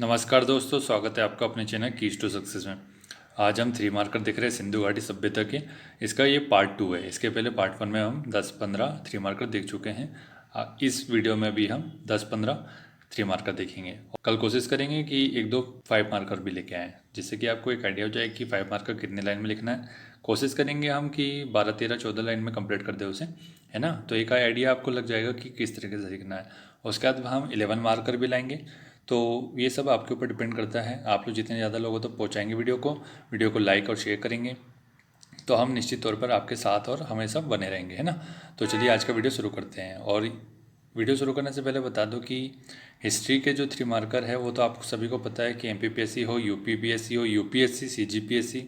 नमस्कार दोस्तों, स्वागत है आपका अपने चैनल कीज टू सक्सेस में। आज हम 3 मार्कर देख रहे हैं सिंधु घाटी सभ्यता के। इसका ये पार्ट 2 है। इसके पहले पार्ट 1 में हम 10-15 3 मार्कर देख चुके हैं। इस वीडियो में भी हम 10-15 3 मार्कर देखेंगे। कल कोशिश करेंगे कि 1-2 5 मार्कर भी लेके आएँ, जिससे कि आपको एक आइडिया हो जाए कि 5 मार्कर कितने लाइन में लिखना है। कोशिश करेंगे हम कि 12-13-14 लाइन में कंप्लीट कर दे उसे, है ना। तो एक आइडिया आपको लग जाएगा कि किस तरीके से लिखना है। उसके बाद हम 11 मार्कर भी लाएंगे। तो ये सब आपके ऊपर डिपेंड करता है। आप लोग जितने ज़्यादा लोगों तक पहुँचाएंगे वीडियो को लाइक और शेयर करेंगे, तो हम निश्चित तौर पर आपके साथ और हमेशा बने रहेंगे, है ना। तो चलिए आज का वीडियो शुरू करते हैं। और वीडियो शुरू करने से पहले बता दूं कि हिस्ट्री के जो 3 मार्कर है वो तो आप सभी को पता है कि एमपीपीएससी हो, यूपीपीएससी हो, यूपीएससी, सीजीपीएससी,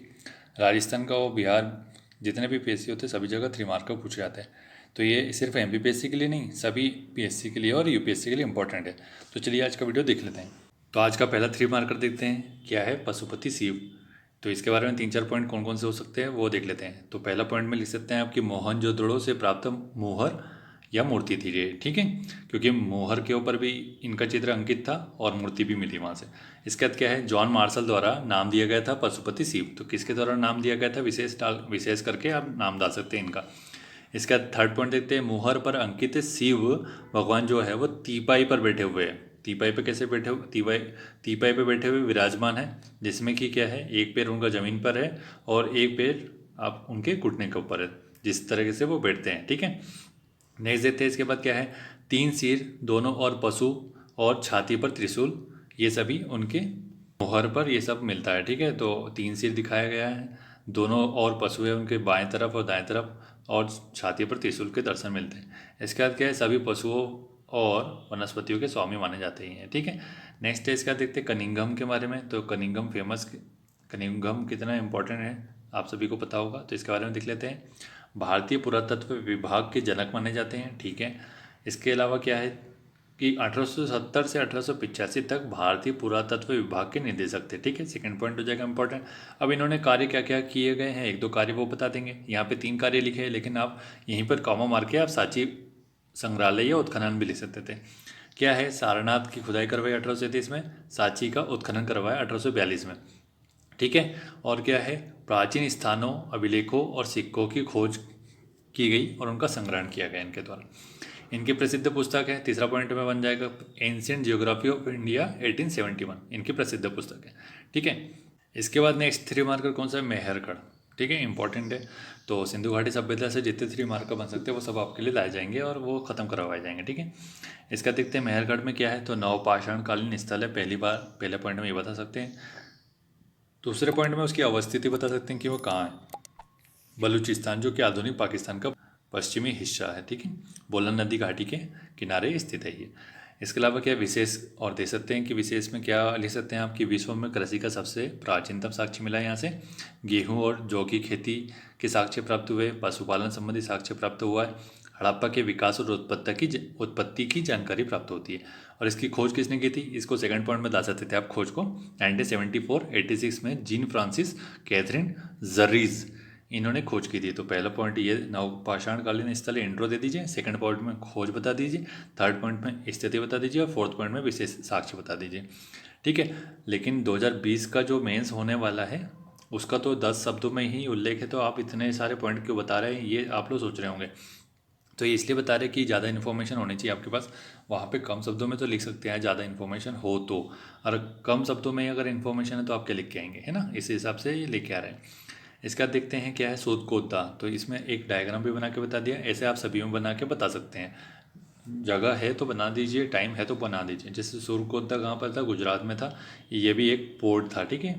राजस्थान का हो, बिहार, जितने भी पीएससी होते हैं सभी जगह 3 मार्कर पूछे जाते हैं। तो ये सिर्फ एमपीपीएससी के लिए नहीं, सभी पीएससी के लिए और यूपीएससी के लिए इंपॉर्टेंट है। तो चलिए आज का वीडियो देख लेते हैं। तो आज का पहला 3 मार्कर देखते हैं, क्या है पशुपति शिव। तो इसके बारे में 3-4 पॉइंट कौन कौन से हो सकते हैं वो देख लेते हैं। तो पहला पॉइंट में लिख सकते हैं आपकी मोहनजोदड़ो से प्राप्त मोहर या मूर्ति थी ये, ठीक है, क्योंकि मोहर के ऊपर भी इनका चित्र अंकित था और मूर्ति भी मिली वहाँ से। इसके बाद क्या है, जॉन मार्शल द्वारा नाम दिया गया था पशुपति शिव। तो किसके द्वारा नाम दिया गया था, विशेष करके आप नाम डाल सकते हैं इनका। इसका थर्ड पॉइंट देखते हैं, मुहर पर अंकित शिव भगवान जो है वो तीपाई पर बैठे हुए हैं। तीपाई पे कैसे बैठे हुए, तीपाई पे बैठे हुए विराजमान है, जिसमें कि क्या है, एक पैर उनका ज़मीन पर है और एक पैर आप उनके घुटने के ऊपर है, जिस तरीके से वो बैठते हैं, ठीक है। नेक्स्ट देखते हैं, इसके बाद क्या है, 3 सिर दोनों और पशु और छाती पर त्रिशूल, ये सभी उनके मोहर पर ये सब मिलता है, ठीक है। तो 3 सिर दिखाया गया है, दोनों और पशु है उनके बाएं तरफ और दाएं तरफ, और छाती पर त्रिशूल के दर्शन मिलते हैं। इसके बाद क्या है, सभी पशुओं और वनस्पतियों के स्वामी माने जाते हैं, ठीक है। नेक्स्ट है, इसका देखते हैं कनिंघम के बारे में। तो कनिंघम कितना इंपॉर्टेंट है आप सभी को पता होगा, तो इसके बारे में देख लेते हैं। भारतीय पुरातत्व विभाग के जनक माने जाते हैं, ठीक है। इसके अलावा क्या है कि 1870 से 1885 तक भारतीय पुरातत्व विभाग के निदेशक थे, ठीक है। सेकंड पॉइंट हो जाएगा इंपॉर्टेंट। अब इन्होंने कार्य क्या क्या किए गए हैं, 1-2 कार्य वो बता देंगे। यहाँ पे 3 कार्य लिखे हैं, लेकिन आप यहीं पर कॉमा मार के आप सांची संग्रहालय या उत्खनन भी लिख सकते थे। क्या है, सारनाथ की खुदाई करवाई 1837 में, सांची का उत्खनन करवाया 1842 में, ठीक है। और क्या है, प्राचीन स्थानों, अभिलेखों और सिक्कों की खोज की गई और उनका संग्रहण किया गया इनके द्वारा। इनकी प्रसिद्ध पुस्तक है, तीसरा पॉइंट में बन जाएगा, एंशिएंट जियोग्राफी ऑफ इंडिया 1871, इनकी प्रसिद्ध पुस्तक है, ठीक है। इसके बाद नेक्स्ट 3 मार्कर कौन सा है, मेहरगढ़, ठीक है, इंपॉर्टेंट है। तो सिंधु घाटी सभ्यता से जितने 3 मार्कर बन सकते हैं वो सब आपके लिए लाए जाएंगे और वो ख़त्म करवाए जाएंगे, ठीक है। इसका देखते हैं मेहरगढ़ में क्या है, तो नवपाषाणकालीन स्थल है, पहले पॉइंट में ये बता सकते हैं। दूसरे पॉइंट में उसकी अवस्थिति बता सकते हैं कि वो कहाँ है, बलूचिस्तान, जो कि आधुनिक पाकिस्तान का पश्चिमी हिस्सा है, ठीक है। बोलन नदी घाटी के किनारे स्थित है ये। इसके अलावा क्या विशेष और दे सकते हैं कि विशेष में क्या लिख सकते हैं आप कि विश्व में कृषि का सबसे प्राचीनतम साक्ष्य मिला है यहाँ से, गेहूं और जौ की खेती के साक्ष्य प्राप्त हुए, पशुपालन संबंधी साक्ष्य प्राप्त हुआ है, हड़प्पा के विकास और उत्पत्ति की जानकारी प्राप्त होती है। और इसकी खोज किसने की थी, इसको सेकंड पॉइंट में ला सकते थे आप खोज को। 1974-86 में जीन फ्रांसिस कैथरीन जर्रीज इन्होंने खोज की थी। तो पहला पॉइंट ये नवपाषाणकालीन स्थल इंट्रो दे दीजिए, सेकंड पॉइंट में खोज बता दीजिए, थर्ड पॉइंट में स्थिति बता दीजिए और फोर्थ पॉइंट में विशेष साक्ष्य बता दीजिए, ठीक है। लेकिन 2020 का जो मेंस होने वाला है उसका तो 10 शब्दों में ही उल्लेख है, तो आप इतने सारे पॉइंट क्यों बता रहे हैं, ये आप लोग सोच रहे होंगे। तो ये इसलिए बता रहे कि ज़्यादा इन्फॉर्मेशन होनी चाहिए आपके पास, वहाँ पे कम शब्दों में तो लिख सकते हैं ज़्यादा इन्फॉर्मेशन हो तो, और कम शब्दों में अगर इन्फॉर्मेशन है तो आप क्या लिख के आएंगे, है ना, इस हिसाब से ये लेके आ रहे हैं। इसका देखते हैं क्या है, सूर्यकोत्ता। तो इसमें एक डायग्राम भी बना के बता दिया, ऐसे आप सभी में बना के बता सकते हैं। जगह है तो बना दीजिए, टाइम है तो बना दीजिए। जैसे सूर्यकोत्ता कहाँ पर था, गुजरात में था, ये भी एक पोर्ट था, ठीक है।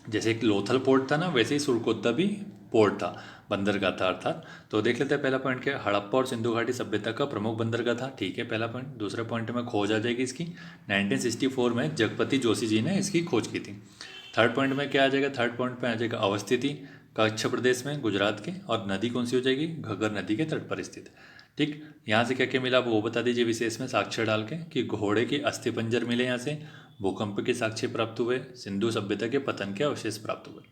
जैसे एक लोथल पोर्ट था ना, वैसे ही सूर्यकोत्ता भी पोर्ट था, बंदरगाह था अर्थात। तो देख लेते हैं पहला पॉइंट क्या है, हड़प्पा और सिंधु घाटी सभ्यता का प्रमुख बंदरगाह था, ठीक है, पहला पॉइंट। दूसरे पॉइंट में खोज आ जाएगी इसकी, 1964 में जगपति जोशी जी ने इसकी खोज की थी। थर्ड पॉइंट में क्या आ जाएगा, थर्ड पॉइंट में आ जाएगा अवस्थिति, कच्छ प्रदेश में, गुजरात के, और नदी कौन सी हो जाएगी, घग्गर नदी के तट पर स्थित, ठीक। यहाँ से क्या क्या मिला वो बता दीजिए विशेष में साक्ष्य डाल के, कि घोड़े के अस्थिपंजर मिले यहाँ से, भूकंप के साक्ष्य प्राप्त हुए, सिंधु सभ्यता के पतन के अवशेष प्राप्त हुए।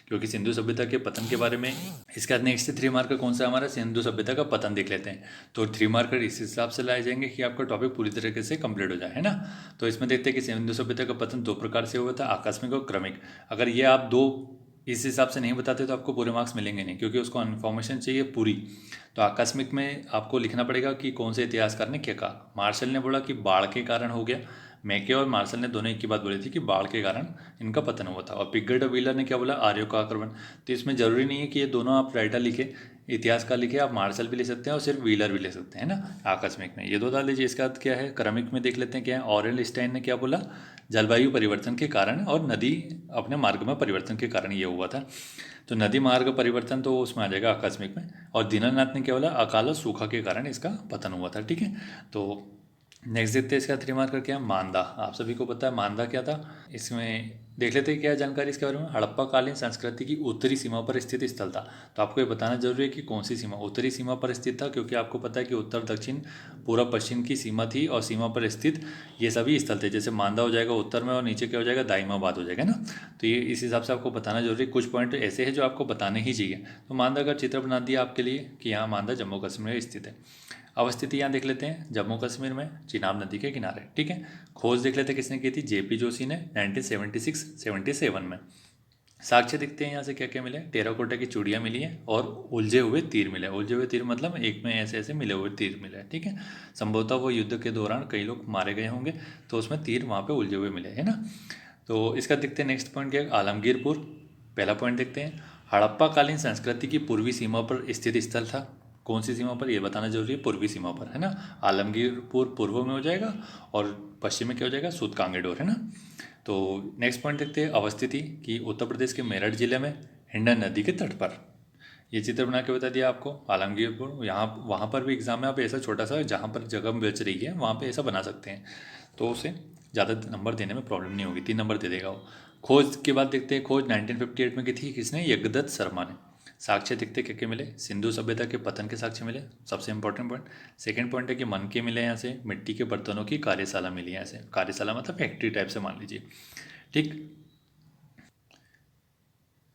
क्योंकि सिंधु सभ्यता के पतन के बारे में इसका नेक्स्ट 3 मार्कर कौन सा हमारा सिंधु सभ्यता का पतन देख लेते हैं। तो 3 मार्कर इस हिसाब से लाए जाएंगे कि आपका टॉपिक पूरी तरीके से कंप्लीट हो जाए, है ना। तो इसमें देखते हैं कि सिंधु सभ्यता का पतन 2 प्रकार से हुआ था, आकस्मिक और क्रमिक। अगर ये आप 2 इस हिसाब से नहीं बताते तो आपको पूरे मार्क्स मिलेंगे नहीं, क्योंकि उसको इन्फॉर्मेशन चाहिए पूरी। तो आकस्मिक में आपको लिखना पड़ेगा कि कौन से इतिहासकार ने क्या कहा। मार्शल ने बोला कि बाढ़ के कारण हो गया। मैके और मार्शल ने दोनों एक ही बात बोली थी कि बाढ़ के कारण इनका पतन हुआ था। और पिगट और व्हीलर ने क्या बोला, आर्यों का आक्रमण। तो इसमें ज़रूरी नहीं है कि ये दोनों आप राइटर लिखे, इतिहासकार लिखे, आप मार्शल भी ले सकते हैं और सिर्फ व्हीलर भी ले सकते हैं ना। आकस्मिक में ये 2 डाल दीजिए। इसका अर्थ क्या है, क्रमिक में देख लेते हैं क्या है। ऑरेल स्टाइन ने क्या बोला, जलवायु परिवर्तन के कारण और नदी अपने मार्ग में परिवर्तन के कारण ये हुआ था। तो नदी मार्ग परिवर्तन तो उसमें आ जाएगा आकस्मिक में। और दीनानाथ ने क्या बोला, अकाल और सूखा के कारण इसका पतन हुआ था। ठीक है, तो नेक्स्ट देखते हैं इसका 3 मार्कर क्या है, मांदा। आप सभी को पता है मांदा क्या था। इसमें देख लेते हैं क्या जानकारी इसके बारे में। हड़प्पा कालीन संस्कृति की उत्तरी सीमा पर स्थित स्थल था। तो आपको ये बताना जरूरी है कि कौन सी सीमा, उत्तरी सीमा पर स्थित था, क्योंकि आपको पता है कि उत्तर दक्षिण पूर्व पश्चिम की सीमा थी और सीमा पर स्थित ये सभी स्थल थे। जैसे मांदा हो जाएगा उत्तर में और नीचे क्या हो जाएगा, दाइमाबाद हो जाएगा ना। तो ये इस हिसाब से आपको बताना जरूरी है। कुछ पॉइंट ऐसे हैं जो आपको बताने ही चाहिए। तो मांदा का चित्र बना दिया आपके लिए कि यहाँ मांदा जम्मू कश्मीर में स्थित है। अवस्थिति यहाँ देख लेते हैं, जम्मू कश्मीर में चिनाब नदी के किनारे। ठीक है, खोज देख लेते हैं किसने की थी, जेपी जोशी ने 1976-77 में। साक्ष्य दिखते हैं यहाँ से क्या क्या मिले, टेराकोटा की चूड़ियाँ मिली हैं और उलझे हुए तीर मिले। उलझे हुए तीर मतलब एक में ऐसे ऐसे मिले हुए तीर मिले। ठीक है, संभवतः वो युद्ध के दौरान कई लोग मारे गए होंगे तो उसमें तीर वहाँ पे उलझे हुए मिले, है ना। तो इसका देखते हैं नेक्स्ट पॉइंट क्या है, आलमगीरपुर। पहला पॉइंट देखते हैं, हड़प्पा कालीन संस्कृति की पूर्वी सीमा पर स्थित स्थल था। कौन सी सीमा पर, ये बताना जरूरी है, पूर्वी सीमा पर, है ना। आलमगीरपुर पूर्व में हो जाएगा और पश्चिम में क्या हो जाएगा, सूतकांगेडोर, है ना। तो नेक्स्ट पॉइंट देखते हैं, अवस्थिति की उत्तर प्रदेश के मेरठ जिले में हिंडन नदी के तट पर। ये चित्र बना के बता दिया आपको, आलमगीरपुर। यहाँ वहाँ पर भी एग्जाम में आप ऐसा छोटा सा जहाँ पर जगह बच रही है वहाँ पे ऐसा बना सकते हैं, तो उसे ज़्यादा नंबर देने में प्रॉब्लम नहीं होगी, 3 नंबर दे देगा वो। खोज के बाद देखते हैं, खोज 1958 में की थी किसने, यज्ञदत्त शर्मा ने। साक्ष्य दिखते क्या क्या मिले, सिंधु सभ्यता के पतन के साक्ष्य मिले, सबसे इंपॉर्टेंट पॉइंट। सेकंड पॉइंट है कि मन के मिले यहाँ से, मिट्टी के बर्तनों की कार्यशाला मिली है यहाँ से। कार्यशाला मतलब फैक्ट्री टाइप से मान लीजिए। ठीक,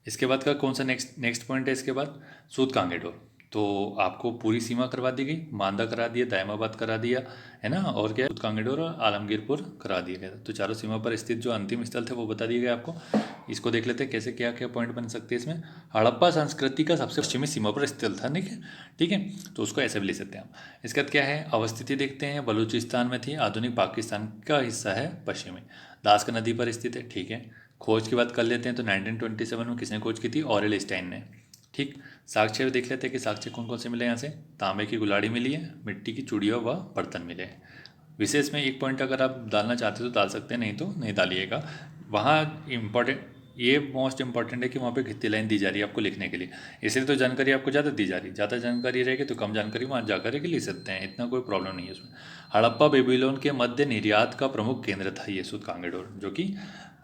इसके बाद का कौन सा नेक्स्ट पॉइंट है, इसके बाद सूतकांगेडोर। तो आपको पूरी सीमा करवा दी गई, मांदा करा दिया, दायमाबाद करा दिया, है ना, और क्या, सूतकांगेडोर और आलमगीरपुर करा दिया गया। तो चारों सीमा पर स्थित जो अंतिम स्थल थे वो बता दिए गए आपको। इसको देख लेते हैं कैसे क्या क्या पॉइंट बन सकते हैं इसमें। हड़प्पा संस्कृति का सबसे पश्चिमी सीमा पर स्थित था, ठीक है, तो उसको ऐसे भी ले सकते हैं हम। इसके बाद क्या है, अवस्थिति देखते हैं, बलूचिस्तान में थी, आधुनिक पाकिस्तान का हिस्सा है पश्चिमी, दास्क नदी पर स्थित है। ठीक है, खोज की बात कर लेते हैं, तो 1927 में किसने खोज की थी, ऑरेल स्टाइन ने। ठीक, साक्ष्य देख लेते हैं कि साक्ष्य कौन कौन से मिले यहाँ से। तांबे की गुलाड़ी मिली है, मिट्टी की चूड़ियाँ व बर्तन मिले हैं। विशेष में एक पॉइंट अगर आप डालना चाहते हो तो डाल सकते हैं, नहीं तो नहीं डालिएगा। वहाँ इम्पॉर्टेंट, ये मोस्ट इंपॉर्टेंट है कि वहाँ पे कितनी लाइन दी जा रही है आपको लिखने के लिए, इसलिए तो जानकारी आपको ज़्यादा दी जा रही है। ज़्यादा जानकारी रहेगी तो कम जानकारी वहाँ जाकर के लिख सकते हैं, इतना कोई प्रॉब्लम नहीं है उसमें। हड़प्पा बेबीलोन के मध्य निर्यात का प्रमुख केंद्र था ये सूतकांगेडोर, जो कि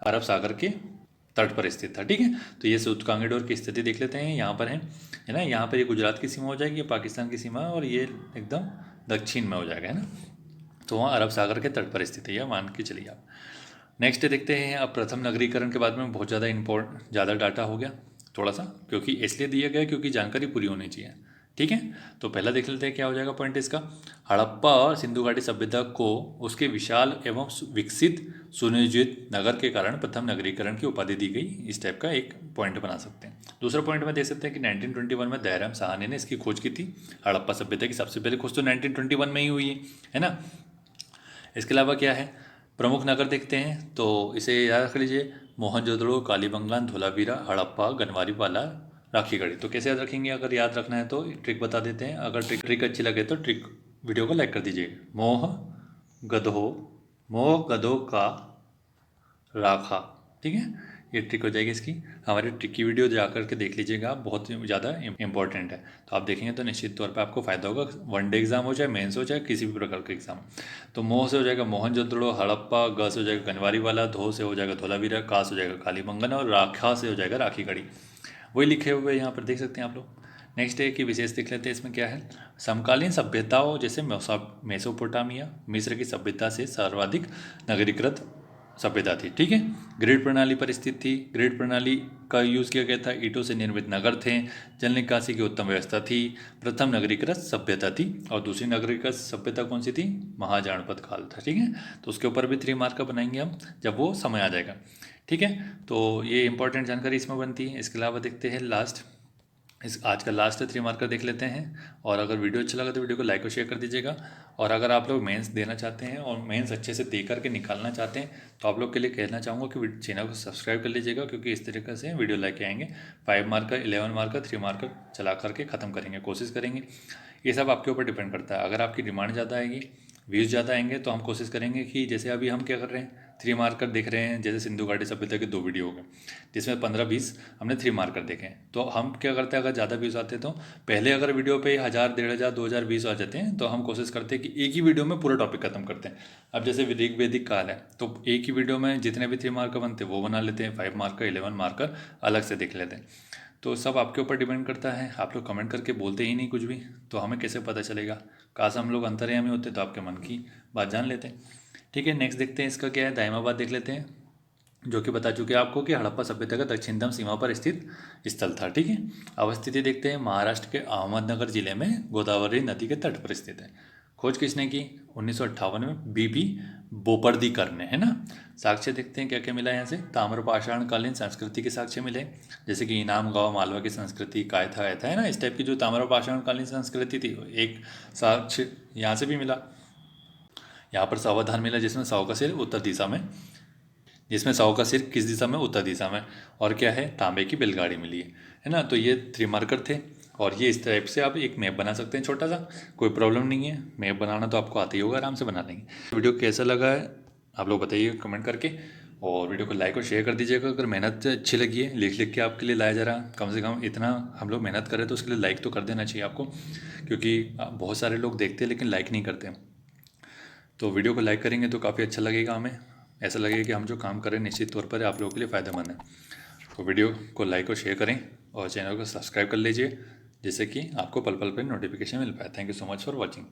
अरब सागर के तट पर स्थित था। ठीक है, तो ये सूतकांगेडोर की स्थिति देख लेते हैं, यहाँ पर है ना। यहाँ पर ये गुजरात की सीमा हो जाएगी, ये पाकिस्तान की सीमा, और ये एकदम दक्षिण में हो जाएगा, है ना। तो वहाँ अरब सागर के तट पर स्थित है, यह मान के चलिए आप। नेक्स्ट देखते हैं, अब प्रथम नगरीकरण के बाद में बहुत ज़्यादा डाटा हो गया थोड़ा सा, क्योंकि इसलिए दिया गया क्योंकि जानकारी पूरी होनी चाहिए। ठीक है, तो पहला देख लेते हैं क्या हो जाएगा पॉइंट इसका। हड़प्पा और सिंधु घाटी सभ्यता को उसके विशाल एवं विकसित सुनियोजित नगर के कारण प्रथम नगरीकरण की उपाधि दी गई, इस टाइप का एक पॉइंट बना सकते हैं। दूसरा पॉइंट में देख सकते हैं कि 1921 में दयाराम साहनी ने इसकी खोज की थी। हड़प्पा सभ्यता की सबसे पहले खोज तो 1921 में ही हुई है ना। इसके अलावा क्या है, प्रमुख नगर देखते हैं, तो इसे याद रख लीजिए, मोहनजोदड़ो, कालीबंगान, धोलावीरा, हड़प्पा, गनवारीवाला, राखीगढ़ी। तो कैसे याद रखेंगे, अगर याद रखना है तो ट्रिक बता देते हैं, अगर ट्रिक अच्छी लगे तो वीडियो को लाइक कर दीजिए। मोह गधो का राखा, ठीक है, ये ट्रिक हो जाएगी इसकी। हमारे ट्रिक की वीडियो जा करके देख लीजिएगा, बहुत ज़्यादा इंपॉर्टेंट है। तो आप देखेंगे तो निश्चित तौर पे आपको फायदा होगा, वनडे एग्जाम हो चाहे मेंस हो चाहे किसी भी प्रकार का एग्जाम। तो मोह से हो जाएगा मोहनजोदड़ो, हड़प्पा, ग से हो जाएगा गनवारीवाला, धो से हो जाएगा धोलावीरा, का से हो जाएगा कालीबंगन, और राखा से हो जाएगा राखीगढ़ी। वही लिखे हुए यहाँ पर देख सकते हैं आप लोग। नेक्स्ट है कि विशेष देख लेते हैं, इसमें क्या है, समकालीन सभ्यताओं जैसे मेसोपोटामिया, मिस्र की सभ्यता से सर्वाधिक नगरीकृत सभ्यता थी। ठीक है, ग्रिड प्रणाली पर स्थित थी। ग्रिड प्रणाली का यूज़ किया गया था। ईंटों से निर्मित नगर थे। जल निकासी की उत्तम व्यवस्था थी। प्रथम नगरीकृत सभ्यता थी। और दूसरी नगरीकृत सभ्यता कौन सी थी? महाजानपद काल था। ठीक है, तो उसके ऊपर भी 3 मार्क का बनाएंगे हम जब वो समय आ जाएगा। ठीक है, तो ये इंपॉर्टेंट जानकारी इसमें बनती है। इसके अलावा देखते हैं लास्ट, इस आज का लास्ट 3 मार्कर देख लेते हैं। और अगर वीडियो अच्छा लगा तो वीडियो को लाइक और शेयर कर दीजिएगा। और अगर आप लोग मेंस देना चाहते हैं और मेंस अच्छे से दे करके निकालना चाहते हैं तो आप लोग के लिए कहना चाहूँगा कि चैनल को सब्सक्राइब कर लीजिएगा, क्योंकि इस तरीके से वीडियो लेके आएंगे। 5 मार्कर, 11 मार्कर, 3 मार्कर चला करके ख़त्म करेंगे, कोशिश करेंगे। ये सब आपके ऊपर डिपेंड करता है। अगर आपकी डिमांड ज़्यादा आएगी, व्यूज़ ज़्यादा आएंगे, तो हम कोशिश करेंगे कि जैसे अभी हम क्या कर रहे हैं, 3 मार्कर देख रहे हैं। जैसे सिंधु घाटी सभ्यता के 2 वीडियो हो गए जिसमें 15-20 हमने 3 मार्कर देखे हैं। तो हम क्या करते हैं, अगर ज़्यादा व्यूज़ आते हैं तो पहले अगर वीडियो पे 1000, 1500, 2000 व्यूज़ आ जाते हैं तो हम कोशिश करते हैं कि एक ही वीडियो में पूरा टॉपिक खत्म करते हैं। अब जैसे ऋग्वेदिक काल है तो एक ही वीडियो में जितने भी 3 मार्कर बनते हैं वो बना लेते हैं। 5 मार्कर, 11 मार्कर अलग से देख लेते हैं। तो सब आपके ऊपर डिपेंड करता है। आप लोग कमेंट करके बोलते ही नहीं कुछ भी, तो हमें कैसे पता चलेगा? काश हम लोग अंतर्यामी होते तो आपके मन की बात जान लेते हैं। ठीक है, नेक्स्ट देखते हैं इसका क्या है। दाइमाबाद देख लेते हैं, जो कि बता चुके हैं आपको कि हड़प्पा सभ्यता का दक्षिणतम सीमा पर स्थित स्थल था। ठीक है, अब स्थिति देखते हैं। महाराष्ट्र के अहमदनगर जिले में गोदावरी नदी के तट पर स्थित है। खोज किसने की? 1958 में बीपी बोपर्दीकर ने, है ना। साक्ष्य देखते हैं क्या क्या मिला यहाँ से। ताम्रपाषाणकालीन संस्कृति के साक्ष्य मिले, जैसे कि इनाम गांव मालवा की संस्कृति, कायथा ऐथा, है ना, इस टाइप की जो ताम्रपाषाणकालीन संस्कृति थी, एक साक्ष्य यहाँ से भी मिला। यहाँ पर सावधान मिला जिसमें साव का सिर उत्तर दिशा में, जिसमें साव का सिर किस दिशा में? उत्तर दिशा में। और क्या है? तांबे की बैलगाड़ी मिली है ना। तो ये 3 मार्कर थे। और ये इस टाइप से आप एक मैप बना सकते हैं छोटा सा, कोई प्रॉब्लम नहीं है। मैप बनाना तो आपको आता ही होगा, आराम से बना लेंगे। वीडियो कैसा लगा है आप लोग बताइए कमेंट करके। और वीडियो को लाइक और शेयर कर दीजिएगा अगर मेहनत अच्छी लगी है। लिख लिख के आपके लिए लाया जा रहा, कम से कम इतना हम लोग मेहनत करें तो उसके लिए लाइक तो कर देना चाहिए आपको, क्योंकि बहुत सारे लोग देखते हैं लेकिन लाइक नहीं करते। तो वीडियो को लाइक करेंगे तो काफ़ी अच्छा लगेगा हमें, ऐसा लगेगा कि हम जो काम करें निश्चित तौर पर आप लोगों के लिए फ़ायदेमंद है। तो वीडियो को लाइक और शेयर करें और चैनल को सब्सक्राइब कर लीजिए, जिससे कि आपको पल पल पर नोटिफिकेशन मिल पाए। Thank you so much for watching.